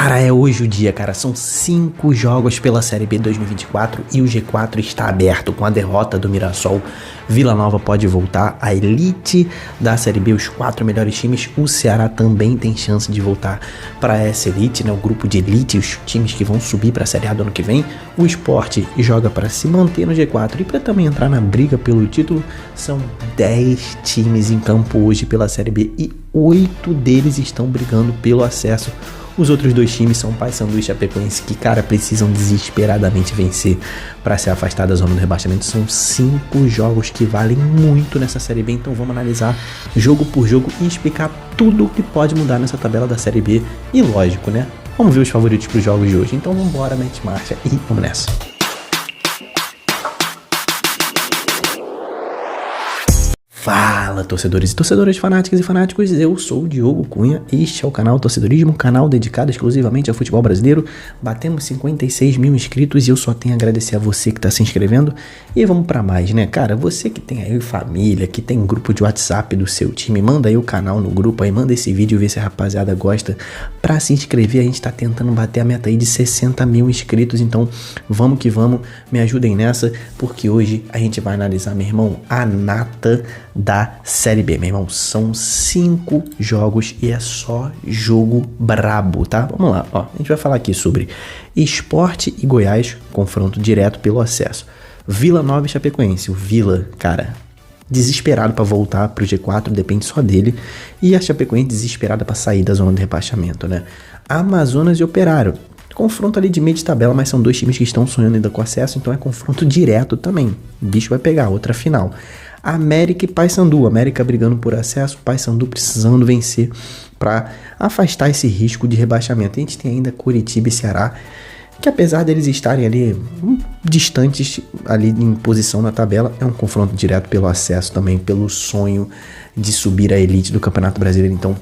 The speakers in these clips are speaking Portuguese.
Cara, é hoje o dia, cara. São 5 jogos pela Série B 2024 e o G4 está aberto. Com a derrota do Mirassol, Vila Nova pode voltar à elite da Série B, os 4 melhores times. O Ceará também tem chance de voltar para essa elite, né? O grupo de elite, os times que vão subir para a Série A do ano que vem. O Sport joga para se manter no G4 e para também entrar na briga pelo título. São 10 times em campo hoje pela Série B e 8 deles estão brigando pelo acesso. Os outros 2 times são Paysandu e Chapecoense, que, cara, precisam desesperadamente vencer para se afastar da zona do rebaixamento. São 5 jogos que valem muito nessa Série B, então vamos analisar jogo por jogo e explicar tudo o que pode mudar nessa tabela da Série B. E lógico, né? Vamos ver os favoritos para os jogos de hoje. Então vamos embora, mete marcha e vamos nessa. Fala, torcedores e torcedoras, fanáticas e fanáticos, eu sou o Diogo Cunha, este é o canal Torcedorismo, um canal dedicado exclusivamente ao futebol brasileiro. Batemos 56 mil inscritos e eu só tenho a agradecer a você que está se inscrevendo. E vamos para mais, né, cara? Você que tem aí família, que tem grupo de WhatsApp do seu time, manda aí o canal no grupo aí, manda esse vídeo, ver se a rapaziada gosta para se inscrever. A gente tá tentando bater a meta aí de 60 mil inscritos, então vamos que vamos, me ajudem nessa, porque hoje a gente vai analisar, meu irmão, a nata da Série B, meu irmão. São 5 jogos e é só jogo brabo, tá? Vamos lá, ó. A gente vai falar aqui sobre Sport e Goiás, confronto direto pelo acesso. Vila Nova e Chapecoense. O Vila, cara, desesperado para voltar pro G4, depende só dele. E a Chapecoense desesperada para sair da zona de rebaixamento, né? Amazonas e Operário. Confronto ali de meio de tabela, mas são 2 times que estão sonhando ainda com acesso, então é confronto direto também. O bicho vai pegar, outra final. América e Paysandu. América brigando por acesso, Paysandu precisando vencer para afastar esse risco de rebaixamento. A gente tem ainda Curitiba e Ceará, que apesar deles estarem ali distantes ali em posição na tabela, é um confronto direto pelo acesso também, pelo sonho de subir à elite do Campeonato Brasileiro. Então,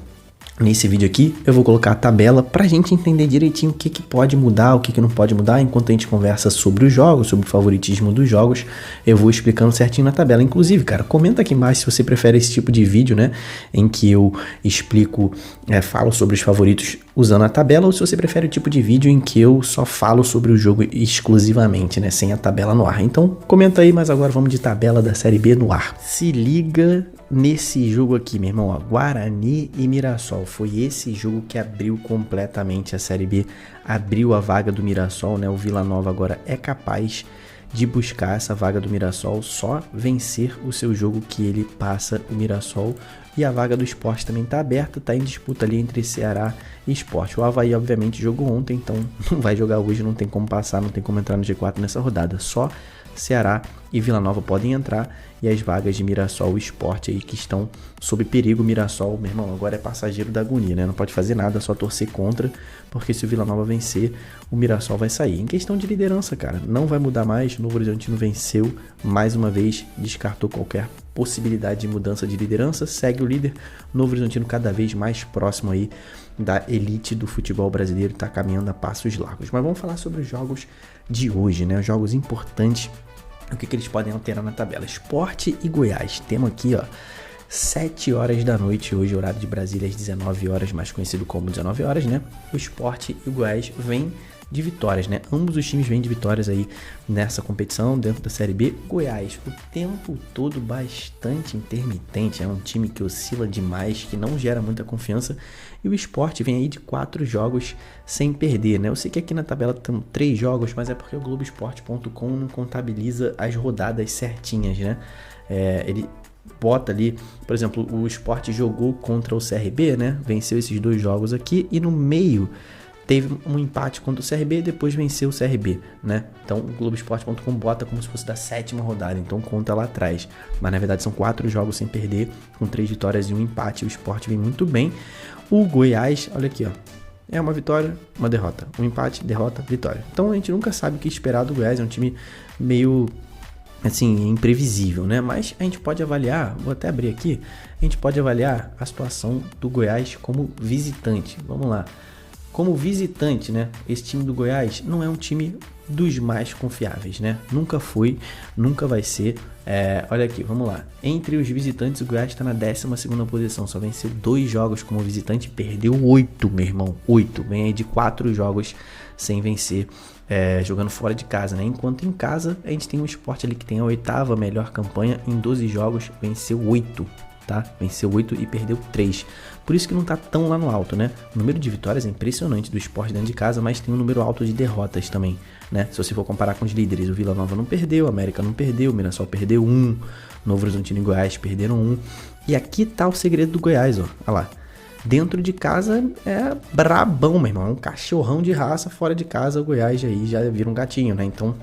nesse vídeo aqui, eu vou colocar a tabela pra gente entender direitinho o que pode mudar, o que não pode mudar. Enquanto a gente conversa sobre os jogos, sobre o favoritismo dos jogos, eu vou explicando certinho na tabela. Inclusive, cara, comenta aqui embaixo se você prefere esse tipo de vídeo, né, em que eu explico, falo sobre os favoritos usando a tabela, ou se você prefere o tipo de vídeo em que eu só falo sobre o jogo exclusivamente, né, sem a tabela no ar. Então, comenta aí, mas agora vamos de tabela da Série B no ar. Se liga nesse jogo aqui, meu irmão, ó, Guarani e Mirassol. Foi esse jogo que abriu completamente a Série B, abriu a vaga do Mirassol, né? O Vila Nova agora é capaz de buscar essa vaga do Mirassol, só vencer o seu jogo que ele passa o Mirassol. E a vaga do Sport também tá aberta, tá em disputa ali entre Ceará e Sport. O Avaí obviamente jogou ontem, então não vai jogar hoje, não tem como passar, não tem como entrar no G4 nessa rodada. Só Ceará e Vila Nova podem entrar, e as vagas de Mirassol e Sport aí que estão sob perigo. Mirassol, meu irmão, agora é passageiro da agonia, né? Não pode fazer nada, só torcer contra, porque se o Vila Nova vencer, o Mirassol vai sair. Em questão de liderança, cara, não vai mudar mais. O Novo Horizontino venceu mais uma vez, descartou qualquer possibilidade de mudança de liderança, segue o líder. Novo Horizontino cada vez mais próximo aí da elite do futebol brasileiro, tá caminhando a passos largos. Mas vamos falar sobre os jogos de hoje, né? Os jogos importantes, o que eles podem alterar na tabela. Sport e Goiás. Temos aqui, ó, 7 horas da noite hoje, horário de Brasília, às 19 horas, mais conhecido como 19 horas, né? O Sport e o Goiás vêm de vitórias, né? Ambos os times vêm de vitórias aí nessa competição, dentro da Série B. Goiás, o tempo todo bastante intermitente, é um time que oscila demais, que não gera muita confiança. E o Sport vem aí de 4 jogos sem perder, né? Eu sei que aqui na tabela tem 3 jogos, mas é porque o Globoesporte.com não contabiliza as rodadas certinhas, né? Ele bota ali, por exemplo, o Sport jogou contra o CRB, né? Venceu esses 2 jogos aqui e no meio teve um empate contra o CRB e depois venceu o CRB, né? Então o Globoesporte.com bota como se fosse da 7ª rodada, então conta lá atrás. Mas na verdade são 4 jogos sem perder, com 3 vitórias e um empate. O Sport vem muito bem. O Goiás, olha aqui, ó, é uma vitória, uma derrota. Um empate, derrota, vitória. Então a gente nunca sabe o que esperar do Goiás, é um time meio, assim, imprevisível, né? Mas a gente pode avaliar, vou até abrir aqui, a gente pode avaliar a situação do Goiás como visitante. Vamos lá. Como visitante, né? Esse time do Goiás não é um time dos mais confiáveis, né? Nunca foi, nunca vai ser. Olha aqui, vamos lá. Entre os visitantes, o Goiás está na 12ª posição. Só venceu 2 jogos como visitante e perdeu 8, meu irmão. 8. Vem aí de 4 jogos sem vencer, jogando fora de casa, né? Enquanto em casa, a gente tem um Sport ali que tem a 8ª melhor campanha. Em 12 jogos, venceu 8. Tá? Venceu 8 e perdeu 3. Por isso que não tá tão lá no alto, né? O número de vitórias é impressionante do Sport dentro de casa, mas tem um número alto de derrotas também, né? Se você for comparar com os líderes, o Vila Nova não perdeu, o América não perdeu, o Mirassol perdeu 1, Novo Horizontino e Goiás perderam 1. E aqui tá o segredo do Goiás, ó. Olha lá. Dentro de casa é brabão, meu irmão. É um cachorrão de raça. Fora de casa, o Goiás aí já vira um gatinho, né? Então,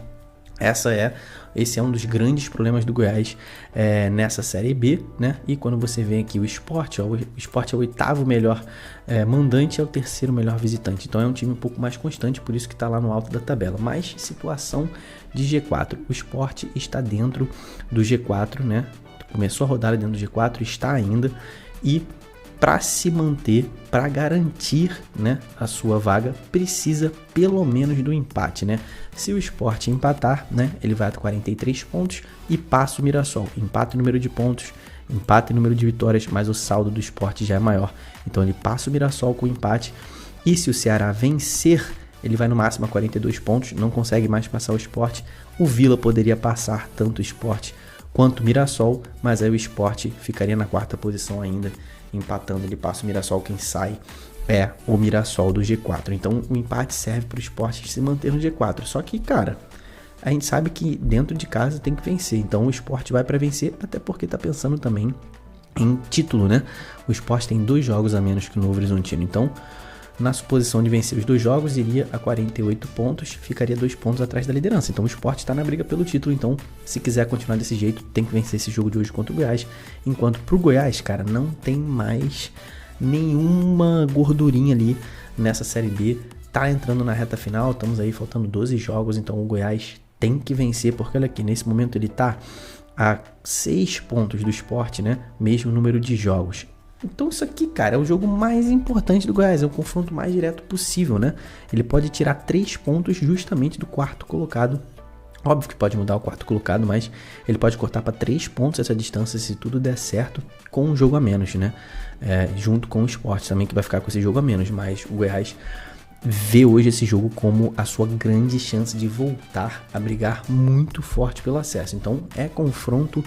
esse é um dos grandes problemas do Goiás nessa Série B, né? E quando você vê aqui o Sport, o Sport é o 8º melhor mandante, é o 3º melhor visitante. Então é um time um pouco mais constante, por isso que está lá no alto da tabela. Mas situação de G4, o Sport está dentro do G4, né? Começou a rodada dentro do G4, está ainda, e para se manter, para garantir, né, a sua vaga, precisa pelo menos do empate, né? Se o Sport empatar, né, ele vai a 43 pontos e passa o Mirassol. Empate em número de pontos, empate em número de vitórias, mas o saldo do Sport já é maior. Então ele passa o Mirassol com empate. E se o Ceará vencer, ele vai no máximo a 42 pontos, não consegue mais passar o Sport. O Vila poderia passar tanto o Sport quanto o Mirassol, mas aí o Sport ficaria na 4ª posição ainda. Empatando, ele passa o Mirassol, quem sai é o Mirassol do G4. Então o empate serve para o Sport se manter no G4. Só que, cara, a gente sabe que dentro de casa tem que vencer. Então o Sport vai para vencer, até porque tá pensando também em título, né? O Sport tem 2 jogos a menos que o Novo Horizontino. Então, na suposição de vencer os 2 jogos, iria a 48 pontos, ficaria 2 pontos atrás da liderança. Então o Sport está na briga pelo título. Então, se quiser continuar desse jeito, tem que vencer esse jogo de hoje contra o Goiás. Enquanto pro Goiás, cara, não tem mais nenhuma gordurinha ali nessa Série B. Tá entrando na reta final, estamos aí faltando 12 jogos, então o Goiás tem que vencer, porque olha aqui, nesse momento ele tá a 6 pontos do Sport, né? Mesmo número de jogos. Então isso aqui, cara, é o jogo mais importante do Goiás, é o confronto mais direto possível, né? Ele pode tirar 3 pontos justamente do 4º colocado. Óbvio que pode mudar o 4º colocado, mas ele pode cortar para 3 pontos essa distância se tudo der certo com um jogo a menos, né? Junto com o Sport também, que vai ficar com esse jogo a menos, mas o Goiás vê hoje esse jogo como a sua grande chance de voltar a brigar muito forte pelo acesso. Então é confronto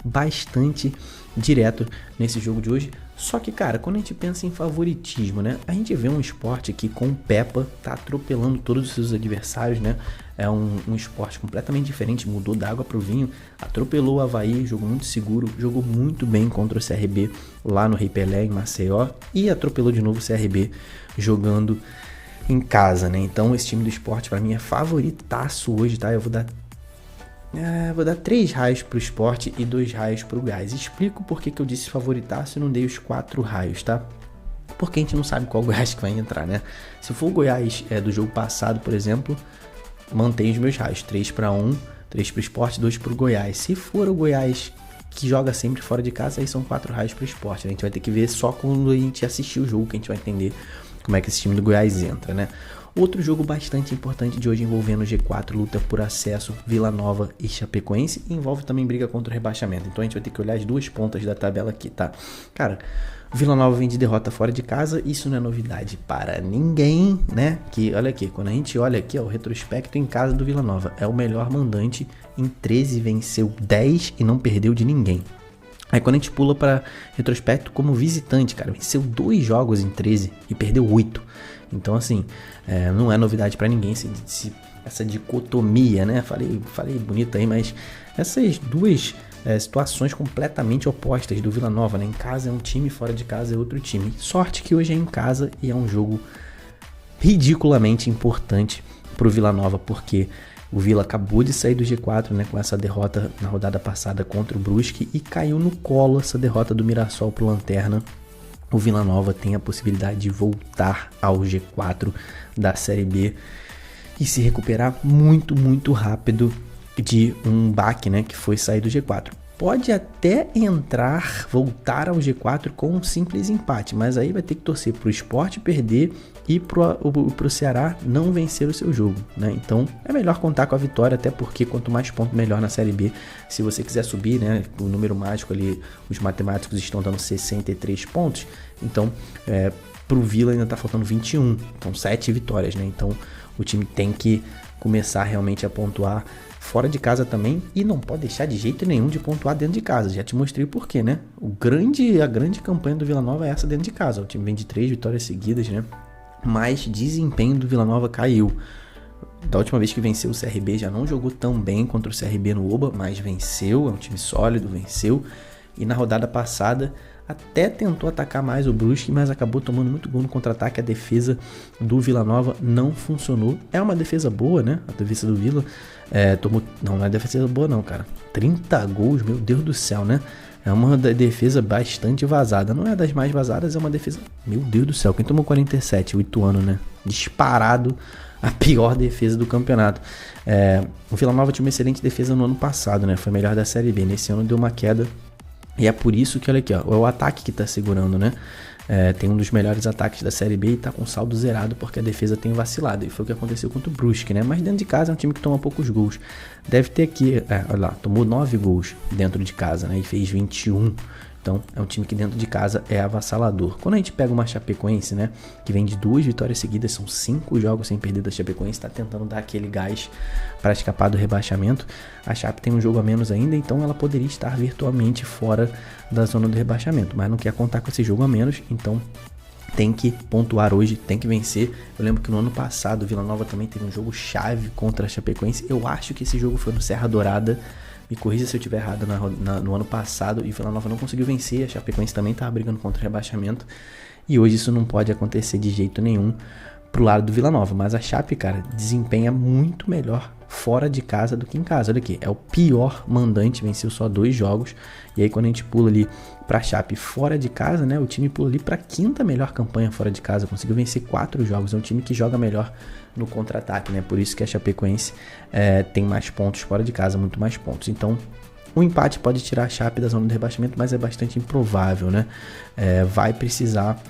bastante direto nesse jogo de hoje. Só que, cara, quando a gente pensa em favoritismo, né? A gente vê um Sport que com o Pepa tá atropelando todos os seus adversários, né? É um esporte completamente diferente, mudou da água pro vinho, atropelou o Avaí, jogou muito seguro, jogou muito bem contra o CRB lá no Rei Pelé, em Maceió, e atropelou de novo o CRB jogando em casa, né? Então esse time do Sport pra mim é favoritaço hoje, tá? Eu vou dar 3 raios pro Sport e 2 raios pro Goiás. Explico por que eu disse favoritaço e não dei os 4 raios, tá? Porque a gente não sabe qual Goiás que vai entrar, né? Se for o Goiás do jogo passado, por exemplo, mantém os meus raios. 3-1, 3 pro Sport, 2 pro Goiás. Se for o Goiás que joga sempre fora de casa, aí são 4 raios pro Sport. A gente vai ter que ver só quando a gente assistir o jogo que a gente vai entender como é que esse time do Goiás entra, né? Outro jogo bastante importante de hoje envolvendo o G4, luta por acesso, Vila Nova e Chapecoense, e envolve também briga contra o rebaixamento. Então a gente vai ter que olhar as 2 pontas da tabela aqui, tá? Cara, Vila Nova vem de derrota fora de casa, isso não é novidade para ninguém, né? Que, olha aqui, quando a gente olha aqui, ó, o retrospecto em casa do Vila Nova, é o melhor mandante, em 13 venceu 10 e não perdeu de ninguém. Aí quando a gente pula para retrospecto como visitante, cara, venceu 2 jogos em 13 e perdeu 8. Então, assim, não é novidade para ninguém essa dicotomia, né? Falei bonito aí, mas essas 2 situações completamente opostas do Vila Nova, né? Em casa é um time, fora de casa é outro time. Sorte que hoje é em casa e é um jogo ridiculamente importante pro Vila Nova, porque o Vila acabou de sair do G4, né, com essa derrota na rodada passada contra o Brusque e caiu no colo essa derrota do Mirassol pro Lanterna. O Vila Nova tem a possibilidade de voltar ao G4 da Série B e se recuperar muito, muito rápido de um baque, né, que foi sair do G4. Pode até voltar ao G4 com um simples empate, mas aí vai ter que torcer para o Sport perder e pro Ceará não vencer o seu jogo, né? Então é melhor contar com a vitória, até porque quanto mais ponto melhor na Série B. Se você quiser subir, né, o número mágico ali, os matemáticos estão dando 63 pontos, então pro Vila ainda tá faltando 21, então 7 vitórias, né? Então o time tem que começar realmente a pontuar fora de casa também, e não pode deixar de jeito nenhum de pontuar dentro de casa. Já te mostrei o porquê, né? A grande campanha do Vila Nova é essa dentro de casa. O time vem de 3 vitórias seguidas, né? Mas desempenho do Vila Nova caiu. Da última vez que venceu o CRB, já não jogou tão bem contra o CRB no Oba, mas venceu, é um time sólido, venceu. E na rodada passada até tentou atacar mais o Brusque, mas acabou tomando muito gol no contra-ataque. A defesa do Vila Nova não funcionou. É uma defesa boa, né? A defesa do Vila não é defesa boa não, cara. 30 gols, meu Deus do céu, né? É uma defesa bastante vazada. Não é das mais vazadas, é uma defesa... Meu Deus do céu, quem tomou 47? O Ituano, né? Disparado a pior defesa do campeonato. O Vila Nova tinha uma excelente defesa no ano passado, né? Foi melhor da Série B. Nesse ano deu uma queda. E é por isso que, olha aqui, ó, é o ataque que tá segurando, né? Tem um dos melhores ataques da Série B e tá com saldo zerado porque a defesa tem vacilado. E foi o que aconteceu contra o Brusque, né? Mas dentro de casa é um time que toma poucos gols. Deve ter aqui, olha lá, tomou 9 gols dentro de casa, né? E fez 21. Então, é um time que dentro de casa é avassalador. Quando a gente pega uma Chapecoense, né, que vem de 2 vitórias seguidas, são 5 jogos sem perder da Chapecoense, tá tentando dar aquele gás para escapar do rebaixamento. A Chape tem um jogo a menos ainda, então ela poderia estar virtualmente fora da zona do rebaixamento, mas não quer contar com esse jogo a menos, então tem que pontuar hoje, tem que vencer. Eu lembro que no ano passado o Vila Nova também teve um jogo chave contra a Chapecoense. Eu acho que esse jogo foi no Serra Dourada. Me corrija se eu estiver errado, no ano passado, e o Vila Nova não conseguiu vencer. A Chapecoense também estava brigando contra o rebaixamento, e hoje isso não pode acontecer de jeito nenhum pro lado do Vila Nova. Mas a Chape, cara, desempenha muito melhor fora de casa do que em casa. Olha aqui, é o pior mandante, venceu só 2 jogos, e aí quando a gente pula ali pra Chape fora de casa, né, o time pula ali pra 5ª melhor campanha fora de casa, conseguiu vencer 4 jogos, é um time que joga melhor no contra-ataque, né, por isso que a Chapecoense tem mais pontos fora de casa, muito mais pontos. Então o empate pode tirar a Chape da zona de rebaixamento, mas é bastante improvável, né? Vai precisar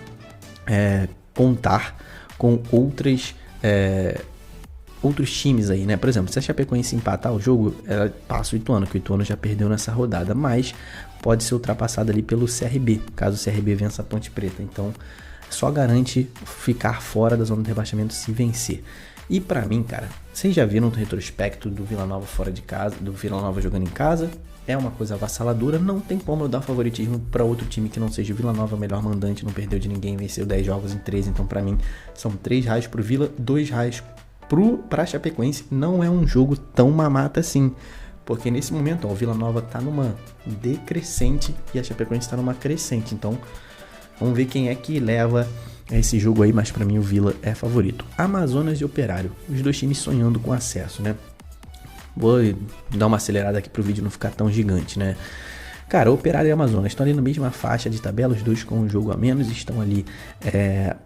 contar com outros times aí, né? Por exemplo, se a Chapecoense empatar o jogo, ela passa o Ituano, que o Ituano já perdeu nessa rodada, mas pode ser ultrapassada ali pelo CRB, caso o CRB vença a Ponte Preta. Então, só garante ficar fora da zona de rebaixamento se vencer. E pra mim, cara, vocês já viram o retrospecto do Vila Nova fora de casa, do Vila Nova jogando em casa? É uma coisa avassaladora, não tem como eu dar favoritismo para outro time que não seja o Vila Nova, melhor mandante, não perdeu de ninguém, venceu 10 jogos em 13, então pra mim são 3 raios pro Vila, 2 raios pra Chapecoense. Não é um jogo tão mamata assim, porque nesse momento, ó, o Vila Nova tá numa decrescente e a Chapecoense tá numa crescente, então vamos ver quem é que leva esse jogo aí, mas pra mim o Vila é favorito. Amazonas e Operário, os dois times sonhando com acesso, né? Vou dar uma acelerada aqui pro vídeo não ficar tão gigante, né? Cara, Operário e Amazonas estão ali na mesma faixa de tabela, os dois com um jogo a menos, estão ali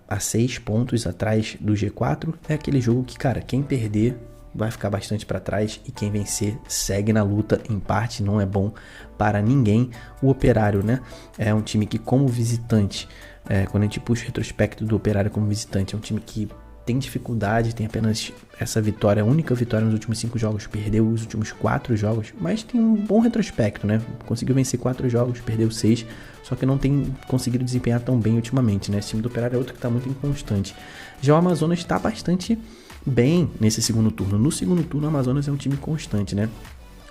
a 6 pontos atrás do G4. É aquele jogo que, cara, quem perder vai ficar bastante para trás e quem vencer segue na luta. Empate não é bom para ninguém. O Operário, né, é um time que, como visitante, quando a gente puxa o retrospecto do Operário como visitante, é um time que tem dificuldade, tem apenas essa vitória, a única vitória nos últimos 5 jogos, perdeu os últimos 4 jogos, mas tem um bom retrospecto, né? Conseguiu vencer 4 jogos, perdeu 6, só que não tem conseguido desempenhar tão bem ultimamente, né? Esse time do Operário é outro que está muito inconstante. Já o Amazonas está bastante bem nesse segundo turno. No segundo turno, o Amazonas é um time constante, né?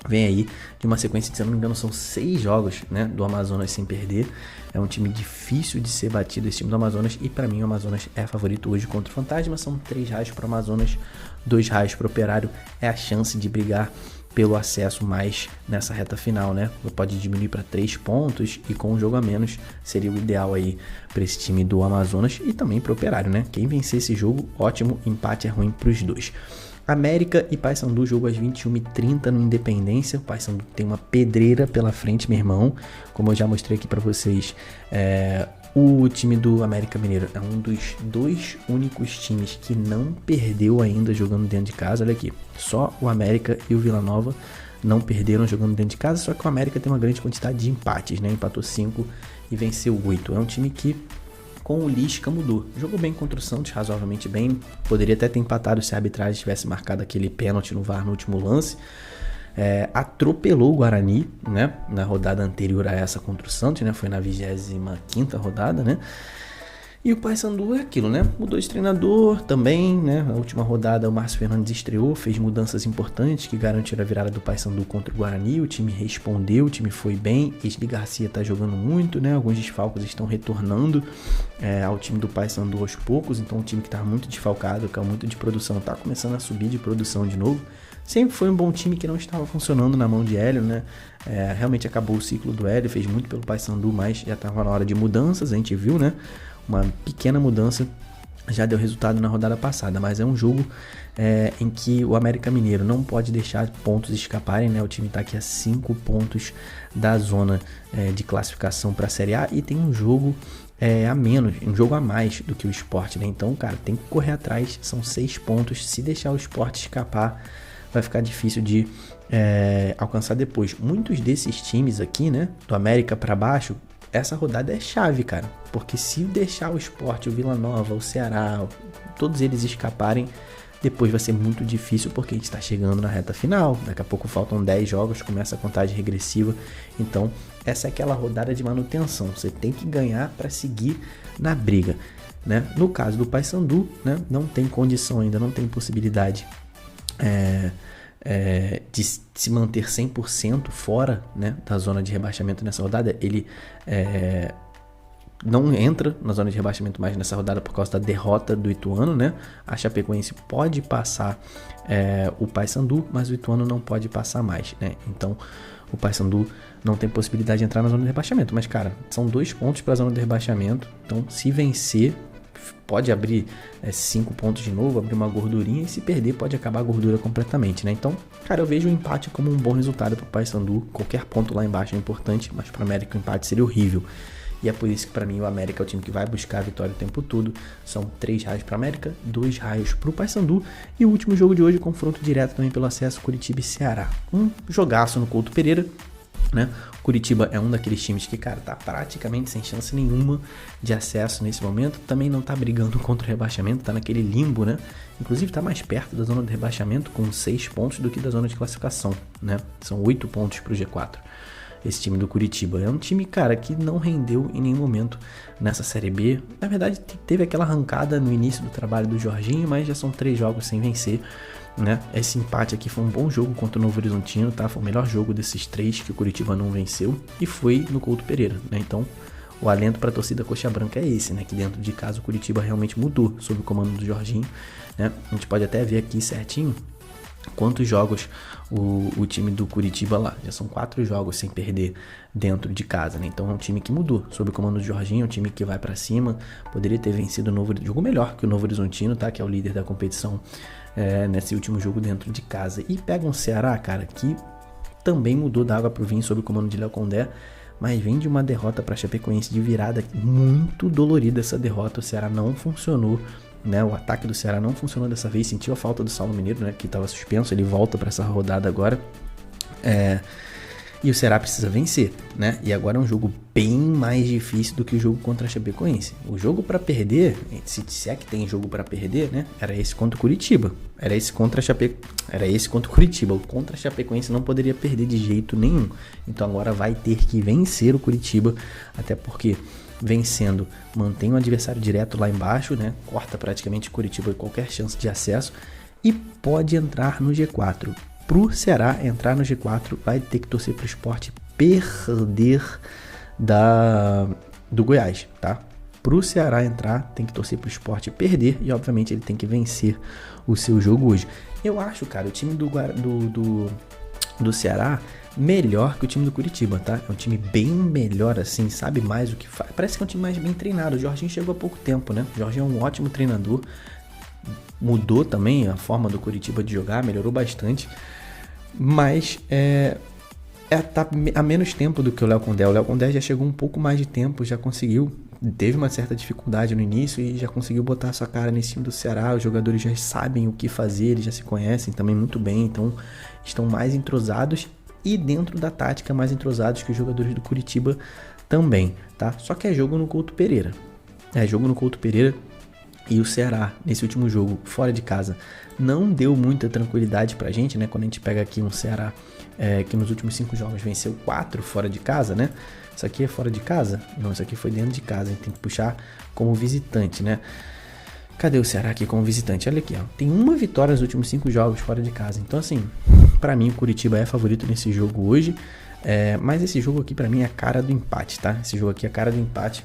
Vem aí de uma sequência de, se eu não me engano, são 6 jogos, né, do Amazonas sem perder. É um time difícil de ser batido, esse time do Amazonas, e para mim o Amazonas é favorito hoje contra o Fantasma. São 3 raios para o Amazonas, 2 raios para o Operário. É a chance de brigar pelo acesso mais nessa reta final, né? Pode diminuir para 3 pontos e com um jogo a menos seria o ideal aí para esse time do Amazonas e também para o Operário, né? Quem vencer esse jogo, ótimo, empate é ruim para os dois. América e Paysandu, jogo às 21h30 no Independência. O Paysandu tem uma pedreira pela frente, meu irmão. Como eu já mostrei aqui para vocês, o time do América Mineiro é um dos 2 únicos times que não perdeu ainda jogando dentro de casa. Olha aqui, só o América e o Vila Nova não perderam jogando dentro de casa, só que o América tem uma grande quantidade de empates, né? Empatou 5 e venceu 8. É um time que com o Lisca mudou. Jogou bem contra o Santos, razoavelmente bem. Poderia até ter empatado se a arbitragem tivesse marcado aquele pênalti no VAR no último lance. Atropelou o Guarani, né, na rodada anterior a essa contra o Santos, né, foi na 25ª rodada, né. E o Paysandu é aquilo, né? Mudou de treinador também, né? Na última rodada o Márcio Fernandes estreou, fez mudanças importantes que garantiram a virada do Paysandu contra o Guarani. O time respondeu, o time foi bem. Esli Garcia tá jogando muito, né? Alguns desfalques estão retornando ao time do Paysandu aos poucos. Então o time que tá muito desfalcado, que é muito de produção, tá começando a subir de produção de novo. Sempre foi um bom time que não estava funcionando na mão de Hélio, né? Realmente acabou o ciclo do Hélio, fez muito pelo Paysandu, mas já estava na hora de mudanças, a gente viu, né? Uma pequena mudança já deu resultado na rodada passada, mas é um jogo em que o América Mineiro não pode deixar pontos escaparem, né? O time está aqui a 5 pontos da zona de classificação para a Série A e tem um jogo a menos, um jogo a mais do que o Sport, né? Então, cara, tem que correr atrás, são 6 pontos, se deixar o Sport escapar, vai ficar difícil de alcançar depois. Muitos desses times aqui, né, do América para baixo, essa rodada é chave, cara, porque se deixar o Sport, o Vila Nova, o Ceará, todos eles escaparem, depois vai ser muito difícil, porque a gente está chegando na reta final, daqui a pouco faltam 10 jogos, começa a contagem regressiva, então essa é aquela rodada de manutenção, você tem que ganhar para seguir na briga, né? No caso do Paysandu, né, não tem condição ainda, não tem possibilidade de se manter 100% fora, né, da zona de rebaixamento nessa rodada. Ele não entra na zona de rebaixamento mais nessa rodada por causa da derrota do Ituano, né? A Chapecoense pode passar o Paysandu, mas o Ituano não pode passar mais, né? Então o Paysandu não tem possibilidade de entrar na zona de rebaixamento, mas cara, são 2 pontos para a zona de rebaixamento, então se vencer pode abrir 5 pontos de novo, abrir uma gordurinha, e se perder pode acabar a gordura completamente, né? Então, cara, eu vejo o empate como um bom resultado para o Paysandu. Qualquer ponto lá embaixo é importante, mas para o América o empate seria horrível. E é por isso que para mim o América é o time que vai buscar a vitória o tempo todo. São 3 raios para o América, 2 raios para o Paysandu. E o último jogo de hoje, confronto direto também pelo acesso, Curitiba e Ceará. Um jogaço no Couto Pereira, né? Curitiba é um daqueles times que, cara, tá praticamente sem chance nenhuma de acesso nesse momento. Também não tá brigando contra o rebaixamento, tá naquele limbo, né? Inclusive tá mais perto da zona de rebaixamento com 6 pontos do que da zona de classificação, né? São 8 pontos pro G4. Esse time do Curitiba é um time, cara, que não rendeu em nenhum momento nessa Série B. Na verdade, teve aquela arrancada no início do trabalho do Jorginho, mas já são 3 jogos sem vencer, né? Esse empate aqui foi um bom jogo contra o Novo Horizontino, tá? Foi o melhor jogo desses 3 que o Curitiba não venceu, e foi no Couto Pereira, né? Então, o alento para a torcida coxa branca é esse, né? Que dentro de casa o Curitiba realmente mudou sob o comando do Jorginho, né? A gente pode até ver aqui certinho quantos jogos o time do Curitiba lá. Já são 4 jogos sem perder dentro de casa, né? Então é um time que mudou sob o comando do Jorginho, é um time que vai para cima. Poderia ter vencido o Novo, jogou melhor que o Novo Horizontino, tá? Que é o líder da competição nesse último jogo dentro de casa. E pega um Ceará, cara, que também mudou da água pro vinho sob o comando de Léo Condé, mas vem de uma derrota para Chapecoense de virada, muito dolorida essa derrota. O Ceará não funcionou, né? O ataque do Ceará não funcionou dessa vez, sentiu a falta do Saulo Mineiro, né, que estava suspenso, ele volta para essa rodada agora, e o Ceará precisa vencer, né? E agora é um jogo bem mais difícil do que o jogo contra a Chapecoense. O jogo para perder, se é que tem jogo para perder, né, era esse contra o Curitiba, era esse contra o Curitiba. O contra a Chapecoense não poderia perder de jeito nenhum, então agora vai ter que vencer o Curitiba, até porque vencendo, mantém o adversário direto lá embaixo, né? Corta praticamente Curitiba qualquer chance de acesso e pode entrar no G4. Pro Ceará entrar no G4, vai ter que torcer pro Sport perder do Goiás, tá? Pro Ceará entrar, tem que torcer pro Sport perder e, obviamente, ele tem que vencer o seu jogo hoje. Eu acho, cara, o time do Ceará melhor que o time do Curitiba, tá? É um time bem melhor, assim, sabe mais o que faz. Parece que é um time mais bem treinado. O Jorginho chegou há pouco tempo, né? O Jorginho é um ótimo treinador. Mudou também a forma do Curitiba de jogar, melhorou bastante. Mas tá a menos tempo do que o Léo Condé. O Léo Condé já chegou um pouco mais de tempo, já conseguiu. Teve uma certa dificuldade no início e já conseguiu botar a sua cara nesse time do Ceará. Os jogadores já sabem o que fazer, eles já se conhecem também muito bem, então estão mais entrosados e dentro da tática mais entrosados que os jogadores do Curitiba também, tá? Só que é jogo no Couto Pereira. jogo no Couto Pereira. E o Ceará, nesse último jogo, fora de casa, não deu muita tranquilidade pra gente, né? Quando a gente pega aqui um Ceará que nos últimos 5 jogos venceu 4 fora de casa, né? Isso aqui é fora de casa? Não, isso aqui foi dentro de casa. A gente tem que puxar como visitante, né? Cadê o Ceará aqui como visitante? Olha aqui, ó. Tem uma vitória nos últimos 5 jogos fora de casa. Então, assim, pra mim o Curitiba é favorito nesse jogo hoje. Mas esse jogo aqui pra mim é a cara do empate, tá? Esse jogo aqui é a cara do empate.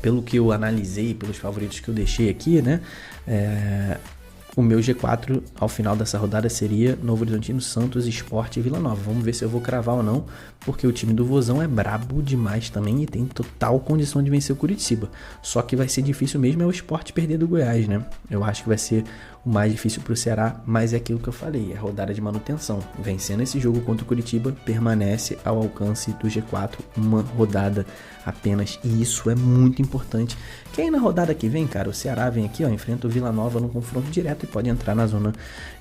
Pelo que eu analisei, pelos favoritos que eu deixei aqui, né? O meu G4 ao final dessa rodada seria Novo Horizontino, Santos, Sport e Vila Nova. Vamos ver se eu vou cravar ou não, porque o time do Vozão é brabo demais também e tem total condição de vencer o Curitiba. Só que vai ser difícil mesmo o Sport perder do Goiás, né? Eu acho que vai ser o mais difícil pro Ceará, mas é aquilo que eu falei, é rodada de manutenção. Vencendo esse jogo contra o Curitiba, permanece ao alcance do G4 uma rodada apenas, e isso é muito importante. Que aí na rodada que vem, cara, o Ceará vem aqui, ó, enfrenta o Vila Nova no confronto direto e pode entrar na zona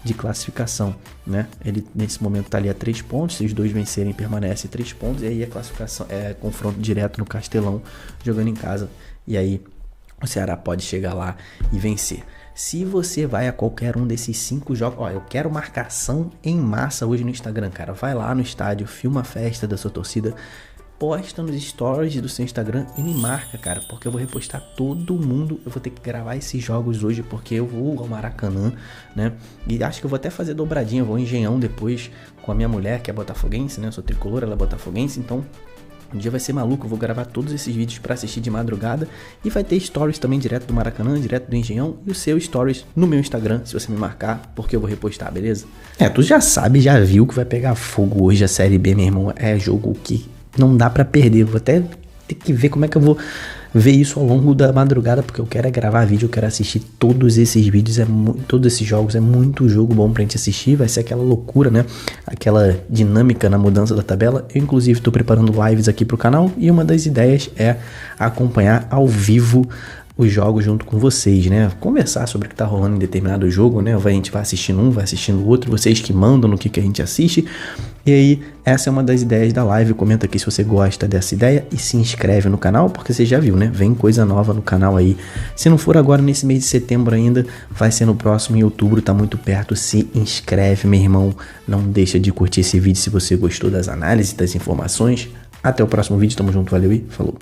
de classificação, né? Ele nesse momento tá ali a 3 pontos, se os dois vencerem permanece 3 pontos, e aí a classificação confronto direto no Castelão, jogando em casa, e aí o Ceará pode chegar lá e vencer. Se você vai a qualquer um desses 5 jogos, ó, eu quero marcação em massa hoje no Instagram, cara, vai lá no estádio, filma a festa da sua torcida, posta nos stories do seu Instagram e me marca, cara, porque eu vou repostar todo mundo. Eu vou ter que gravar esses jogos hoje porque eu vou ao Maracanã, né? E acho que eu vou até fazer dobradinha, eu vou em Engenhão depois com a minha mulher, que é botafoguense, né? Eu sou tricolor, ela é botafoguense, então um dia vai ser maluco. Eu vou gravar todos esses vídeos pra assistir de madrugada e vai ter stories também direto do Maracanã, direto do Engenhão e o seu stories no meu Instagram, se você me marcar, porque eu vou repostar, beleza? Tu já sabe, já viu que vai pegar fogo hoje a Série B, meu irmão. É jogo que não dá pra perder. Vou até ter que ver como é que eu vou ver isso ao longo da madrugada, porque eu quero gravar vídeo, eu quero assistir todos esses vídeos, todos esses jogos, é muito jogo bom pra gente assistir, vai ser aquela loucura, né? Aquela dinâmica na mudança da tabela. Eu inclusive tô preparando lives aqui pro canal e uma das ideias é acompanhar ao vivo os jogos junto com vocês, né? Conversar sobre o que tá rolando em determinado jogo, né? A gente vai assistindo um, vai assistindo o outro, vocês que mandam no que a gente assiste. E aí, essa é uma das ideias da live. Comenta aqui se você gosta dessa ideia e se inscreve no canal, porque você já viu, né? Vem coisa nova no canal aí. Se não for agora nesse mês de setembro ainda, vai ser no próximo, em outubro, tá muito perto. Se inscreve, meu irmão. Não deixa de curtir esse vídeo se você gostou das análises, das informações. Até o próximo vídeo, tamo junto, valeu e falou!